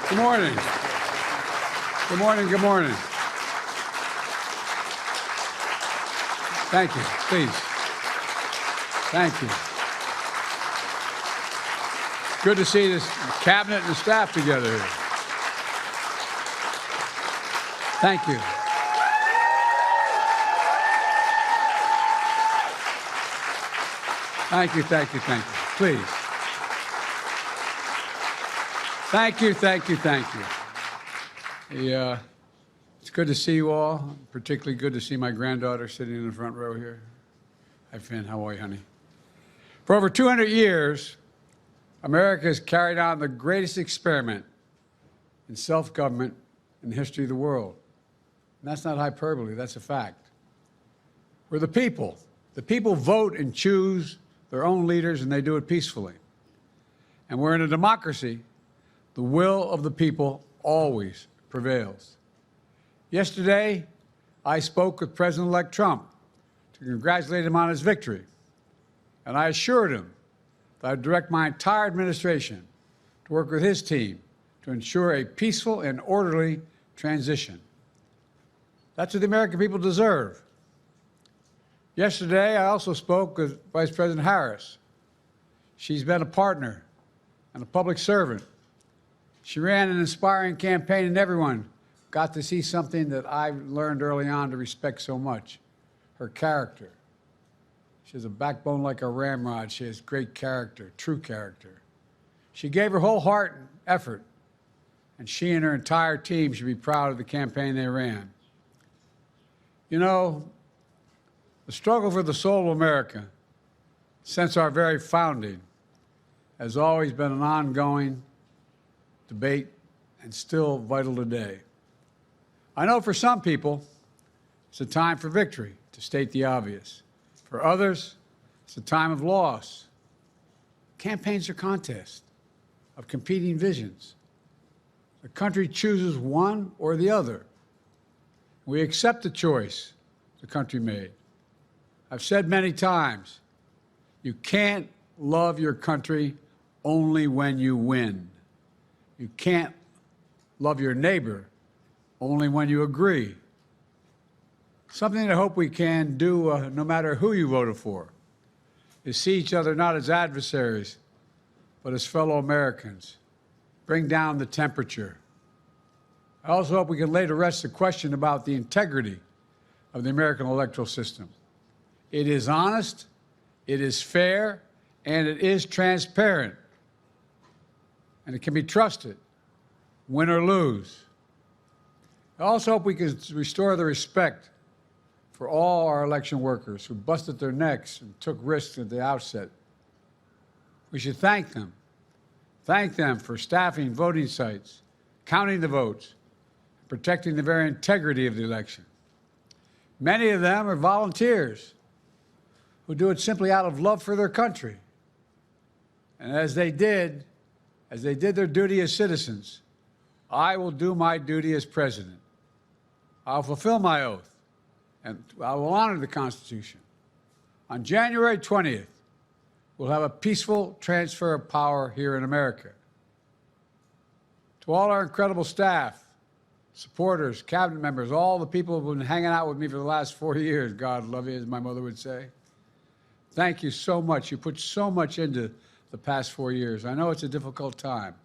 Good morning. Good morning. Good morning. Thank you. Please. Thank you. Good to see this cabinet and the staff together here. Thank you. Thank you, thank you, thank you. Please. Thank you, thank you, thank you. It's good to see you all. Particularly good to see my granddaughter sitting in the front row here. Hi, Finn. How are you, honey? For over 200 years, America has carried on the greatest experiment in self-government in the history of the world. And that's not hyperbole, that's a fact. We're the people. The people vote and choose their own leaders, and they do it peacefully. And we're in a democracy. The will of the people always prevails. Yesterday, I spoke with President-elect Trump to congratulate him on his victory. And I assured him that I'd direct my entire administration to work with his team to ensure a peaceful and orderly transition. That's what the American people deserve. Yesterday, I also spoke with Vice President Harris. She's been a partner and a public servant. She ran an inspiring campaign, and everyone got to see something that I learned early on to respect so much, her character. She has a backbone like a ramrod. She has great character, true character. She gave her whole heart and effort, and she and her entire team should be proud of the campaign they ran. You know, the struggle for the soul of America, since our very founding, has always been an ongoing debate and still vital today. I know for some people, it's a time for victory, to state the obvious. For others, it's a time of loss. Campaigns are contests of competing visions. The country chooses one or the other. We accept the choice the country made. I've said many times, you can't love your country only when you win. You can't love your neighbor only when you agree. Something I hope we can do, no matter who you voted for, is see each other not as adversaries, but as fellow Americans. Bring down the temperature. I also hope we can lay to rest the question about the integrity of the American electoral system. It is honest, it is fair, and it is transparent. And it can be trusted, win or lose. I also hope we can restore the respect for all our election workers who busted their necks and took risks at the outset. We should thank them. Thank them for staffing voting sites, counting the votes, protecting the very integrity of the election. Many of them are volunteers who do it simply out of love for their country. And as they did their duty as citizens, I will do my duty as president. I'll fulfill my oath, and I will honor the Constitution. On January 20th, we'll have a peaceful transfer of power here in America. To all our incredible staff, supporters, cabinet members, all the people who've been hanging out with me for the last 4 years, God love you, as my mother would say. Thank you so much. You put so much into the past 4 years. I know it's a difficult time.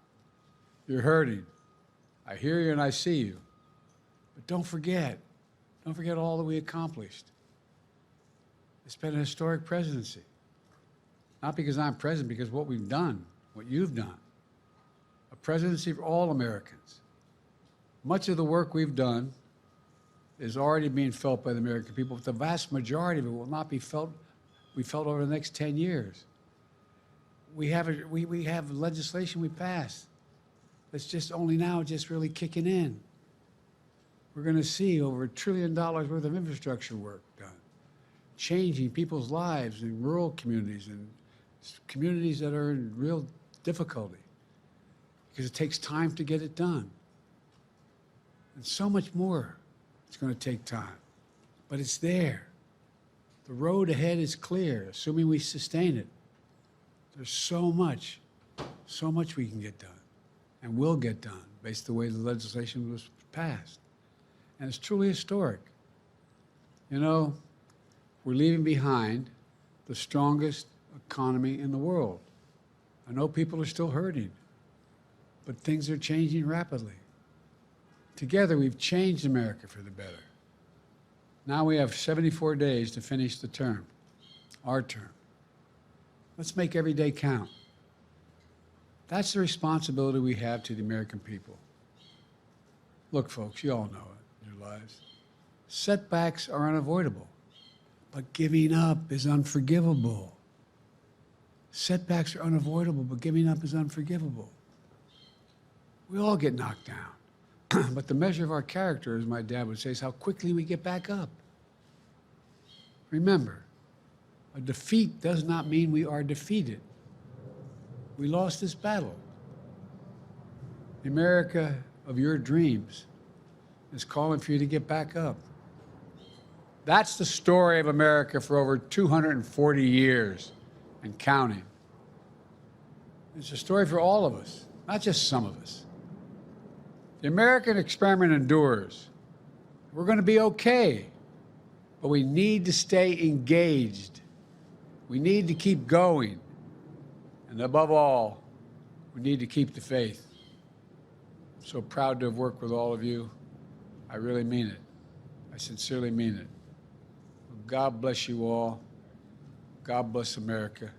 You're hurting. I hear you and I see you. But don't forget all that we accomplished. It's been a historic presidency. Not because I'm president, because what we've done, what you've done. A presidency for all Americans. Much of the work we've done is already being felt by the American people, but the vast majority of it will not be felt over the next 10 years. We have legislation we passed that's just only now just really kicking in. We're going to see over $1 trillion worth of infrastructure work done, changing people's lives in rural communities and communities that are in real difficulty because it takes time to get it done. And so much more it's going to take time, but it's there. The road ahead is clear, assuming we sustain it. There's so much we can get done. and will get done based on the way the legislation was passed. And it's truly historic. You know, we're leaving behind the strongest economy in the world. I know people are still hurting, but things are changing rapidly. Together, we've changed America for the better. Now we have 74 days to finish the term, our term. Let's make every day count. That's the responsibility we have to the American people. Look, folks, you all know it in your lives. Setbacks are unavoidable, but giving up is unforgivable. Setbacks are unavoidable, but giving up is unforgivable. We all get knocked down, but the measure of our character, as my dad would say, is how quickly we get back up. Remember, a defeat does not mean we are defeated. We lost this battle. The America of your dreams is calling for you to get back up. That's the story of America for over 240 years and counting. It's a story for all of us, not just some of us. The American experiment endures. We're going to be okay, but we need to stay engaged. We need to keep going. And above all, we need to keep the faith. I'm so proud to have worked with all of you. I really mean it. I sincerely mean it. God bless you all. God bless America.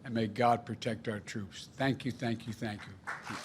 And may God protect our troops. Thank you, thank you, thank you.